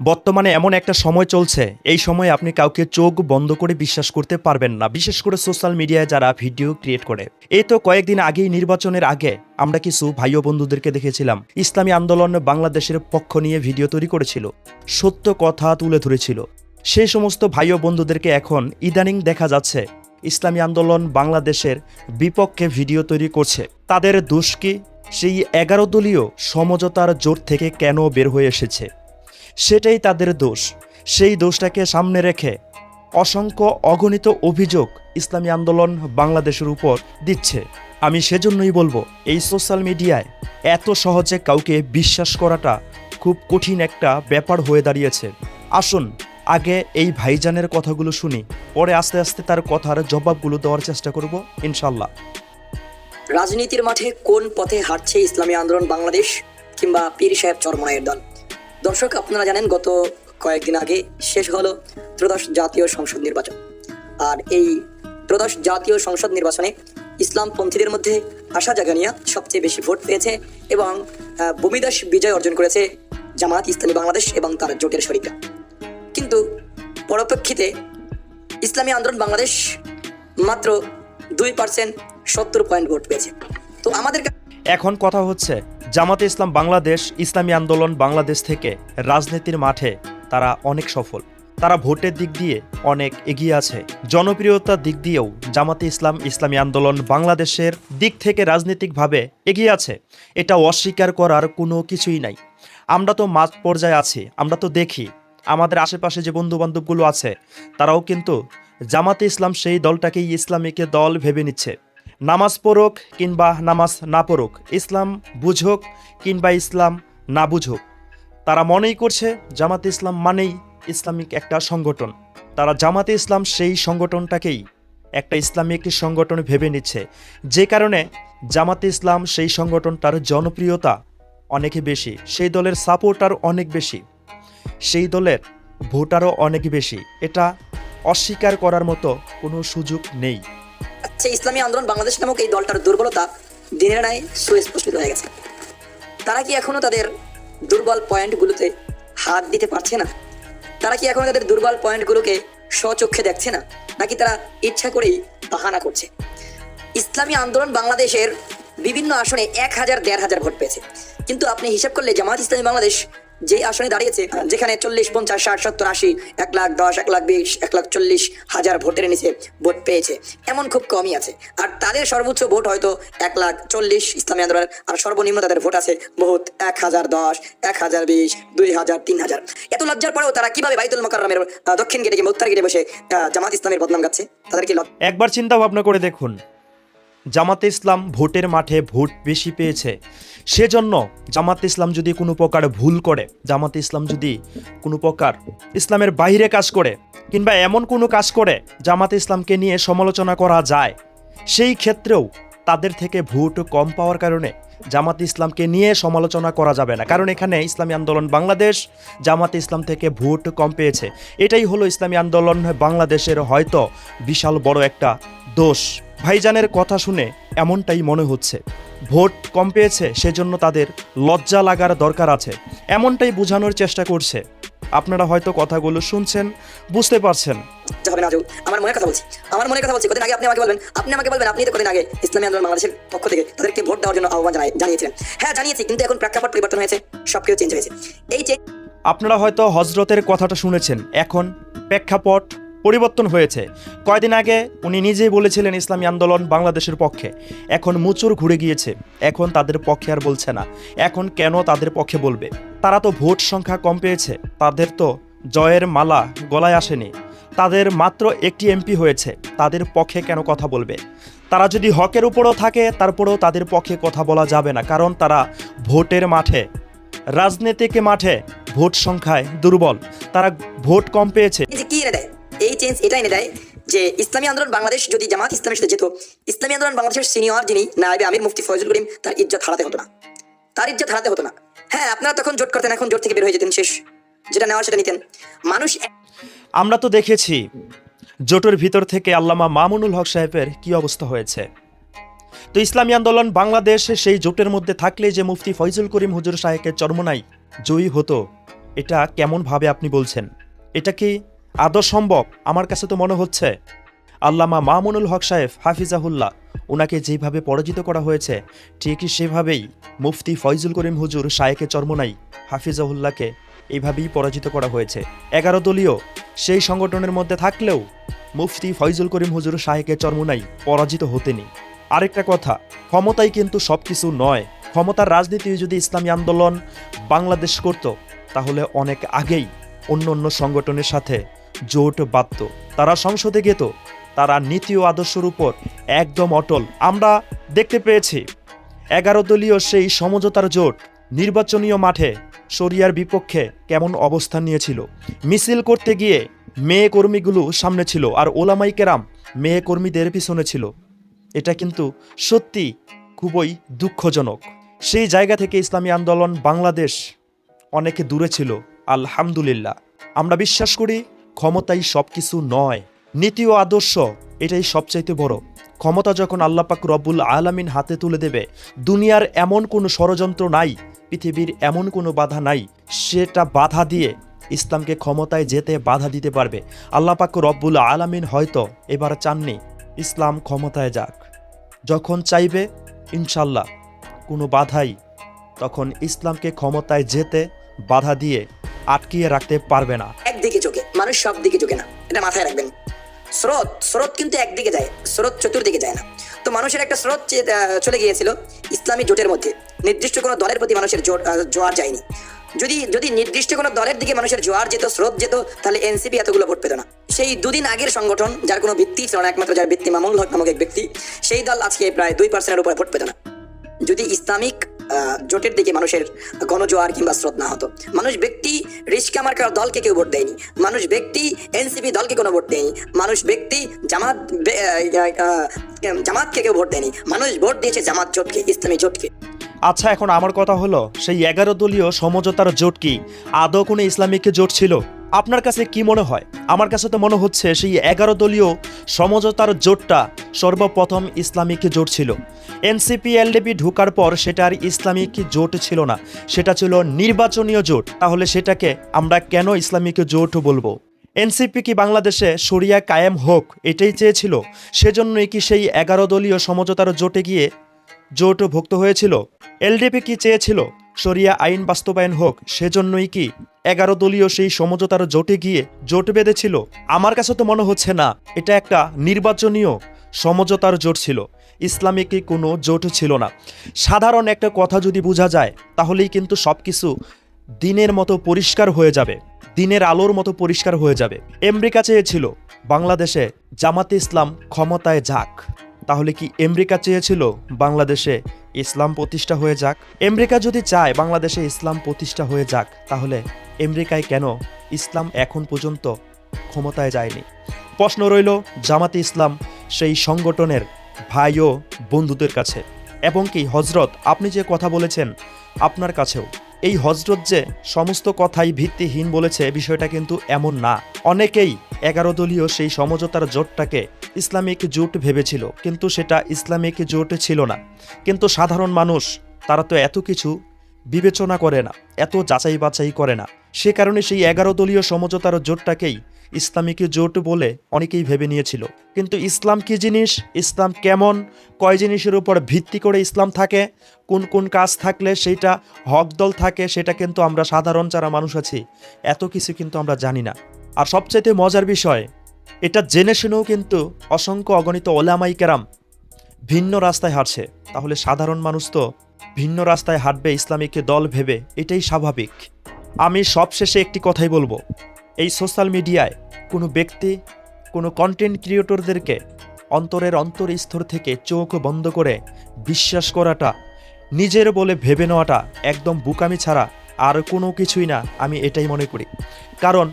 বর্তমানে এমন একটা সময় চলছে, এই সময়ে আপনি কাউকে চোখ বন্ধ করে বিশ্বাস করতে পারবেন না, বিশেষ করে সোশ্যাল মিডিয়ায় যারা ভিডিও ক্রিয়েট করে। এই তো কয়েকদিন আগেই, নির্বাচনের আগে, আমরা কিছু ভাই ও বন্ধুদেরকে দেখেছিলাম ইসলামী আন্দোলন বাংলাদেশের পক্ষ নিয়ে ভিডিও তৈরি করেছিল, সত্য কথা তুলে ধরেছিল। সেই সমস্ত ভাই ও বন্ধুদেরকে এখন ইদানিং দেখা যাচ্ছে ইসলামী আন্দোলন বাংলাদেশের বিপক্ষে ভিডিও তৈরি করছে। তাদের দোষ কি? সেই 11 দলীয় সমঝোতার জোট থেকে কেন বের হয়ে এসেছে, সেটাই তাদের দোষ। সেই দোষটাকে সামনে রেখে অসংখ্য অগণিত অভিযোগ ইসলামী আন্দোলন বাংলাদেশের উপর দিচ্ছে। আমি সেজন্যই বলবো, এই সোশ্যাল মিডিয়ায় এত সহজে কাউকে বিশ্বাস করাটা খুব কঠিন একটা ব্যাপার হয়ে দাঁড়িয়েছে। আসুন আগে এই ভাইজানের কথাগুলো শুনি, পরে আস্তে আস্তে তার কথার জবাবগুলো দেওয়ার চেষ্টা করব ইনশাল্লাহ। রাজনীতির মাঠে কোন পথে হাঁটছে ইসলামী আন্দোলন বাংলাদেশ কিংবা পীর সাহেব চরমনাইয়ের দল? দর্শক, আপনারা জানেন গত কয়েকদিন আগে শেষ হলো ত্রয়োদশ জাতীয় সংসদ নির্বাচন। আর এই ত্রয়োদশ জাতীয় সংসদ নির্বাচনে ইসলামপন্থীদের মধ্যে আশা জাগানিয়া সবচেয়ে বেশি ভোট পেয়েছে এবং ভূমিদাস বিজয় অর্জন করেছে জামাত ইসলামী বাংলাদেশ এবং তার জোটের শরিকরা। কিন্তু পরপ্রেক্ষিতে ইসলামী আন্দোলন বাংলাদেশ মাত্র 2% 70 পয়েন্ট ভোট পেয়েছে। তো আমাদের এখন কথা হচ্ছে, জামাতে ইসলাম বাংলাদেশ ইসলামী আন্দোলন বাংলাদেশ থেকে রাজনীতির মাঠে তারা অনেক সফল। তারা ভোটের দিক দিয়ে অনেক এগিয়ে আছে, জনপ্রিয়তার দিক দিয়েও জামাতে ইসলাম ইসলামী আন্দোলন বাংলাদেশের দিক থেকে রাজনৈতিকভাবে এগিয়ে আছে। এটা অস্বীকার করার কোনো কিছুই নাই। আমরা তো মাঝ পর্যায়ে আছি, আমরা তো দেখি আমাদের আশেপাশে যে বন্ধু বান্ধবগুলো আছে তারাও কিন্তু জামাতে ইসলাম সেই দলটাকেই ইসলামিক দল ভেবে নিচ্ছে। নামাজ পড়ুক কিংবা নামাজ না পড়ুক, ইসলাম বুঝুক কিংবা ইসলাম না বুঝুক, তারা মনেই করছে জামাতে ইসলাম মানেই ইসলামিক একটা সংগঠন। তারা জামাতে ইসলাম সেই সংগঠনটাকেই একটা ইসলামিক সংগঠন ভেবে নিচ্ছে, যে কারণে জামাতে ইসলাম সেই সংগঠনটার জনপ্রিয়তা অনেক বেশি, সেই দলের সাপোর্টার অনেক বেশি, সেই দলের ভোটারও অনেক বেশি। এটা অস্বীকার করার মতো কোনো সুযোগ নেই। ইসলামী আন্দোলন বাংলাদেশ নামক এই দলটার দুর্বলতা দিনের ন্যায় সুস্পষ্ট হয়ে গেছে। তারা কি এখনো তাদের দুর্বল পয়েন্টগুলোতে হাত দিতে পারছে না? তারা কি এখনো তাদের দুর্বল পয়েন্টগুলোকে স্বচক্ষে দেখছে না, নাকি তারা ইচ্ছা করেই বাহানা করছে? ইসলামী আন্দোলন বাংলাদেশের বিভিন্ন আসনে 1000 1500 ভোট পেয়েছে, কিন্তু আপনি হিসাব করলে জামাত ইসলামী বাংলাদেশ যে আসনে দাঁড়িয়েছে, যেখানে 40 50 60 70 80 1,10,000 1,20,000 1,40,000 ভোটের নিচে ভোট পেয়েছে, এমন খুব কমই আছে। আর তাদের সর্বোচ্চ ভোট হয়তো 1,40,000 ইসলামী আন্দোলনের, আর সর্বনিম্ন তাদের ভোট আছে বহুত 1010 1020 2000 3000। এত লজ্জার পরেও তারা কিভাবে বাইতুল মোকাররমের দক্ষিণ গেটে কিংবা উত্তর গেটে বসে জামাত ইসলামের বদনাম গাচ্ছে? তাদের কি একবার চিন্তা ভাবনা করে দেখুন, জামাতে ইসলাম ভোটের মাঠে ভোট বেশি পেয়েছে, সেজন্য জামাতে ইসলাম যদি কোনো প্রকার ভুল করে, জামাতে ইসলাম যদি কোনো প্রকার ইসলামের বাইরে কাজ করে কিংবা এমন কোনো কাজ করে জামাতে ইসলামকে নিয়ে সমালোচনা করা যায়, সেই ক্ষেত্রেও তাদের থেকে ভোট কম পাওয়ার কারণে জামাতে ইসলামকে নিয়ে সমালোচনা করা যাবে না, কারণ এখানে ইসলামী আন্দোলন বাংলাদেশ জামাতে ইসলাম থেকে ভোট কম পেয়েছে। এটাই হলো ইসলামী আন্দোলন বাংলাদেশের হয়তো বিশাল বড় একটা দোষ। ভাইজানের কথা শুনে এমনটাই মনে হচ্ছে, ভোট কম পেয়েছে সেজন্য তাদের লজ্জা লাগার দরকার আছে, এমনটাই বোঝানোর চেষ্টা করছে। আপনারা হয়তো কথাগুলো শুনছেন, বুঝতে পারছেন। আমার মনের কথা বলছি কদিন আগে আপনি আমাকে বলবেন আপনি তো কদিন আগে ইসলামী আন্দোলন বাংলাদেশের পক্ষ থেকে তাদেরকে ভোট দেওয়ার জন্য আহ্বান জানিয়েছিলেন। হ্যাঁ, জানিয়েছি, কিন্তু এখন প্রেক্ষাপট পরিবর্তন হয়েছে, সবকিছু চেঞ্জ হয়েছে। আপনারা হয়তো হজরতের কথাটা শুনেছেন, এখন প্রেক্ষাপট পরিবর্তন হয়েছে। কয়দিন আগে উনি নিজেই বলেছিলেন ইসলামী আন্দোলন বাংলাদেশের পক্ষে, এখন মুচুর ঘুরে গিয়েছে, এখন তাদের পক্ষে আর বলছে না। এখন কেন তাদের পক্ষে বলবে? তারা তো ভোট সংখ্যা কম পেয়েছে, তাদের তো জয়ের মালা গলায় আসেনি, তাদের মাত্র একটি এমপি হয়েছে, তাদের পক্ষে কেন কথা বলবে? তারা যদি হকের উপরও থাকে তারপরেও তাদের পক্ষে কথা বলা যাবে না, কারণ তারা ভোটের মাঠে, রাজনৈতিক মাঠে ভোট সংখ্যায় দুর্বল, তারা ভোট কম পেয়েছে। এই চেঞ্জ এটা এনে দেয় যে ইসলামী আন্দোলন বাংলাদেশ যদি জামাত ইসলামের সাথে যেত, ইসলামী আন্দোলন বাংলাদেশের সিনিয়র যিনি নায়েবে আমির মুফতি ফয়জুল করিম, তার ইজ্জত হারাতে হতো না। হ্যাঁ, আপনারা তখন জোট করতেন, এখন জোট থেকে বের হয়ে যেতেন, শেষ যেটা নেওয়ার সেটা নিতেন। আমরা তো দেখেছি জোটের ভিতর থেকে আল্লামা মামুনুল হক সাহেবের কি অবস্থা হয়েছে। তো ইসলামী আন্দোলন বাংলাদেশ সেই জোটের মধ্যে থাকলে যে মুফতি ফয়জুল করিম হুজুর সাহেবের চরমনাই জয়ী হতো, এটা কেমনভাবে আপনি বলছেন? এটা কি আদৌ সম্ভব? আমার কাছে তো মনে হচ্ছে আল্লামা মামুনুল হক সাহেব হাফিজাহুল্লাহ ওনাকে যেভাবে পরাজিত করা হয়েছে ঠিকই সেভাবেই মুফতি ফয়জুল করিম হুজুর শায়েকে চরমোনাই হাফিজাহুল্লাহকে এইভাবেই পরাজিত করা হয়েছে। 11 দলীয় সেই সংগঠনের মধ্যে থাকলেও মুফতি ফয়জুল করিম হুজুর শায়েকে চরমোনাই পরাজিত হতেনি। আরেকটা কথা, ক্ষমতাই কিন্তু সব কিছু নয়। ক্ষমতার রাজনীতি যদি ইসলামী আন্দোলন বাংলাদেশ করত তাহলে অনেক আগেই অন্য অন্য সংগঠনের সাথে জোট বাঁধত, তারা সংসদে যেত, তারা নীতি ও আদর্শের উপর একদম অটল। আমরা দেখতে পেয়েছি 11 দলীয় সেই সমঝোতার জোট নির্বাচনীয় মাঠে শরিয়ার বিপক্ষে কেমন অবস্থান নিয়েছিল। মিছিল করতে গিয়ে মেয়ে কর্মীগুলো সামনে ছিল আর ওলামাই কেরাম মেয়ে কর্মীদের পিছনে ছিল। এটা কিন্তু সত্যি খুবই দুঃখজনক। সেই জায়গা থেকে ইসলামী আন্দোলন বাংলাদেশ অনেক দূরে ছিল। আলহামদুলিল্লাহ, আমরা বিশ্বাস করি ক্ষমতাই সব কিছু নয়, নীতি ও আদর্শ এটাই সবচাইতে বড়। ক্ষমতা যখন আল্লাহ পাক রব্বুল আলামিন হাতে তুলে দেবে, দুনিয়ার এমন কোনো ষড়যন্ত্র নাই, পৃথিবীর এমন কোনো বাধা নাই সেটা বাধা দিয়ে ইসলামকে ক্ষমতায় যেতে বাধা দিতে পারবে। আল্লাহ পাক রব্বুল আলামিন হয়তো এবার চাননি ইসলাম ক্ষমতায় যাক। যখন চাইবে ইনশাল্লাহ কোনো বাধাই তখন ইসলামকে ক্ষমতায় যেতে বাধা দিয়ে আটকিয়ে রাখতে পারবে না। একদিকে চোখে, মানুষ সব দিকে চোখে না, এটা মাথায় রাখবেন। স্রোত কিন্তু একদিকে যায়, স্রোত চতুর্দিকে যায় না। তো মানুষের একটা স্রোত চলে গিয়েছিল ইসলামী জোটের মধ্যে, নির্দিষ্ট কোনো দলের প্রতি মানুষের জোয়ার যায়নি। যদি নির্দিষ্ট কোনো দলের দিকে মানুষের জোয়ার যেত, স্রোত যেত, তাহলে এনসিপি এতগুলো ভোট পেত না। সেই দুদিন আগের সংগঠন যার কোনো ভিত্তি ছিল না, একমাত্র যার ভিত্তি মামুনুল হক নামক এক ব্যক্তি, সেই দল আজকে প্রায় 2%-এর উপরে ভোট পেত না যদি ইসলামিক জোটের দিকে মানুষের গণজোয়ার কিংবা স্রোত না হতো। মানুষ ব্যক্তি রিস্কা মার্কার দলকে কেউ ভোট দেয়নি, মানুষ ব্যক্তি এনসিপি দলকে কোনো ভোট দেয়নি, মানুষ ব্যক্তি জামাতকে কেউ ভোট দেয়নি, মানুষ ভোট দিয়েছে জামাত জোটকে, ইসলামী জোটকে। আচ্ছা, এখন আমার কথা হলো, সেই 11 দলীয় সমঝোতার জোট কি আদৌ কোনো ইসলামিক জোট ছিল? আপনার কাছে কি মনে হয়? আমার কাছে তো মনে হচ্ছে সেই 11 দলীয় সমঝোতার জোটটা সর্বপ্রথম ইসলামিক জোট ছিল। এনসিপি এলডিপি ঢোকার পর সেটা আর ইসলামিক জোট ছিল না, সেটা ছিল নির্বাচনীয় জোট। তাহলে সেটাকে আমরা কেন ইসলামিক জোট বলবো? এনসিপি কি বাংলাদেশে শরিয়া কায়েম হোক এটাই চেয়েছিল? সেজন্যই কি সেই 11 দলীয় সমঝোতার জোটে গিয়ে জোটভুক্ত হয়েছিল? এলডিপি কি চেয়েছিল শরিয়া আইন বাস্তবায়ন হোক? সেজন্যই কি 11 দলীয় সেই সমঝোতার জোটে গিয়ে জোট বেঁধেছিল? আমার কাছে তো মনে হচ্ছে না, এটা একটা নির্বাচনীয় সমঝোতার জোট ছিল, ইসলামিক কোনো জোট ছিল না। সাধারণ একটা কথা যদি বোঝা যায় তাহলেই কিন্তু সব কিছু দিনের মতো পরিষ্কার হয়ে যাবে, দিনের আলোর মতো পরিষ্কার হয়ে যাবে। আমেরিকা চেয়েছিল বাংলাদেশে জামাতে ইসলাম ক্ষমতায় যাক, তাহলে কি আমেরিকা চেয়েছিল বাংলাদেশে ইসলাম প্রতিষ্ঠা হয়ে যাক? আমেরিকা যদি চায় বাংলাদেশে ইসলাম প্রতিষ্ঠা হয়ে যাক, তাহলে আমেরিকায় কেন ইসলাম এখন পর্যন্ত ক্ষমতায় যায়নি? প্রশ্ন রইল জামাতে ইসলাম সেই সংগঠনের ভাই ও বন্ধুদের কাছে, এবং কি হজরত আপনি যে কথা বলেছেন আপনার কাছেও। এই হজরত যে সমস্ত কথাই ভিত্তিহীন বলেছে বিষয়টা কিন্তু এমন না। অনেকেই 11 দলীয় সেই সমঝোতার জোটটাকে ইসলামিক জোট ভেবেছিল, কিন্তু সেটা ইসলামিক জোট ছিল না। কিন্তু সাধারণ মানুষ তারা তো এত কিছু বিবেচনা করে না, এত যাচাই বাছাই করে না। সে কারণে সেই 11 দলীয় সমঝোতার জোটটাকেই ইসলামিক জোট বলে অনেকেই ভেবে নিয়েছিল। কিন্তু ইসলাম কি জিনিস, ইসলাম কেমন, কয় জিনিসের উপর ভিত্তি করে ইসলাম থাকে, কোন কোন কাজ থাকলে সেইটা হক দল থাকে, সেটা কিন্তু আমরা সাধারণ যারা মানুষ আছি এত কিছু কিন্তু আমরা জানি না। আর সবচাইতে মজার বিষয়, এটা জেনে শুনেও কিন্তু অসংখ্য অগণিত ওলামাই কেরাম ভিন্ন রাস্তায় হাঁটছে। তাহলে সাধারণ মানুষ তো ভিন্ন রাস্তায় হাঁটবে ইসলামিক দল ভেবে, এটাই স্বাভাবিক। আমি সবশেষে একটি কথাই বলবো, এই সোশ্যাল মিডিয়ায় কোনো ব্যক্তি, কোনো কন্টেন্ট ক্রিয়েটরদেরকে অন্তরের অন্তরস্থল থেকে চোখ বন্ধ করে বিশ্বাস করাটা, নিজের বলে ভেবে নেওয়াটা একদম বোকামি ছাড়া আর কোনো কিছুই না, আমি এটাই মনে করি। কারণ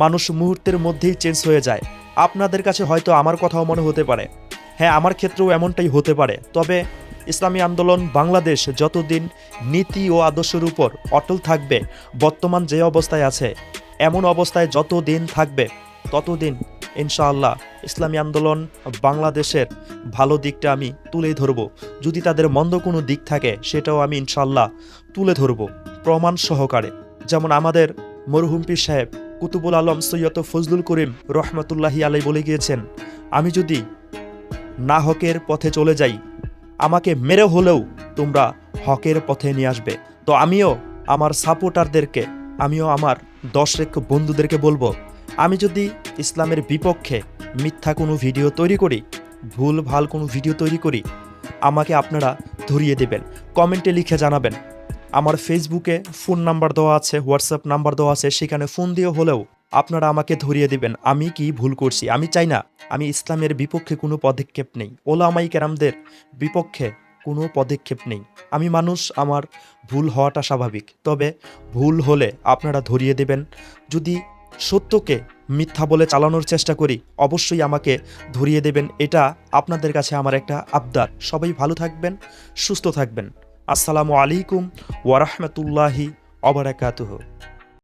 মানুষ মুহূর্তের মধ্যেই চেঞ্জ হয়ে যায়। আপনাদের কাছে হয়তো আমার কথাও মনে হতে পারে, হ্যাঁ আমার ক্ষেত্রেও এমনটাই হতে পারে। তবে ইসলামী আন্দোলন বাংলাদেশ যতদিন নীতি ও আদর্শের উপর অটল থাকবে, বর্তমান যে অবস্থায় আছে এমন অবস্থায় যতদিন থাকবে, ততদিন ইনশাআল্লাহ ইসলামী আন্দোলন বাংলাদেশের ভালো দিকটা আমি তুলেই ধরব। যদি তাদের মন্দ কোনো দিক থাকে সেটাও আমি ইনশাআল্লাহ তুলে ধরব প্রমাণ সহকারে। যেমন আমাদের মরহুম পীর সাহেব কুতুবুল আলম সৈয়দ ফজলুল করিম রহমতুল্লাহি আলাই বলে গিয়েছেন, আমি যদি না হকের পথে চলে যাই, আমাকে মেরে হলেও তোমরা হকের পথে নিয়ে আসবে। তো আমিও আমার সাপোর্টারদেরকে, আমিও আমার দর্শক বন্ধুদেরকে বলবো, আমি যদি ইসলামের বিপক্ষে মিথ্যা কোনো ভিডিও তৈরি করি, ভুল ভাল কোনো ভিডিও তৈরি করি, আমাকে আপনারা ধরিয়ে দেবেন, কমেন্টে লিখে জানাবেন। আমার ফেসবুকে ফোন নাম্বার দেওয়া আছে, হোয়াটসঅ্যাপ নাম্বার দেওয়া আছে, সেখানে ফোন দিয়ে হলেও আপনারা আমাকে ধরিয়ে দিবেন আমি কি ভুল করছি। আমি চাই না আমি ইসলামের বিপক্ষে কোনো পদক্ষেপ নেই, ওলামাই কেরামদের বিপক্ষে কোনো পদক্ষেপ নেই। আমি মানুষ, আমার ভুল হওয়াটা স্বাভাবিক, তবে ভুল হলে আপনারা ধরিয়ে দেবেন। যদি সত্যকে মিথ্যা বলে চালানোর চেষ্টা করি, অবশ্যই আমাকে ধরিয়ে দেবেন। এটা আপনাদের কাছে আমার একটা আবদার। সবাই ভালো থাকবেন, সুস্থ থাকবেন। আসসালামু আলাইকুম ওয়া রাহমাতুল্লাহি ওয়া বারাকাতুহু।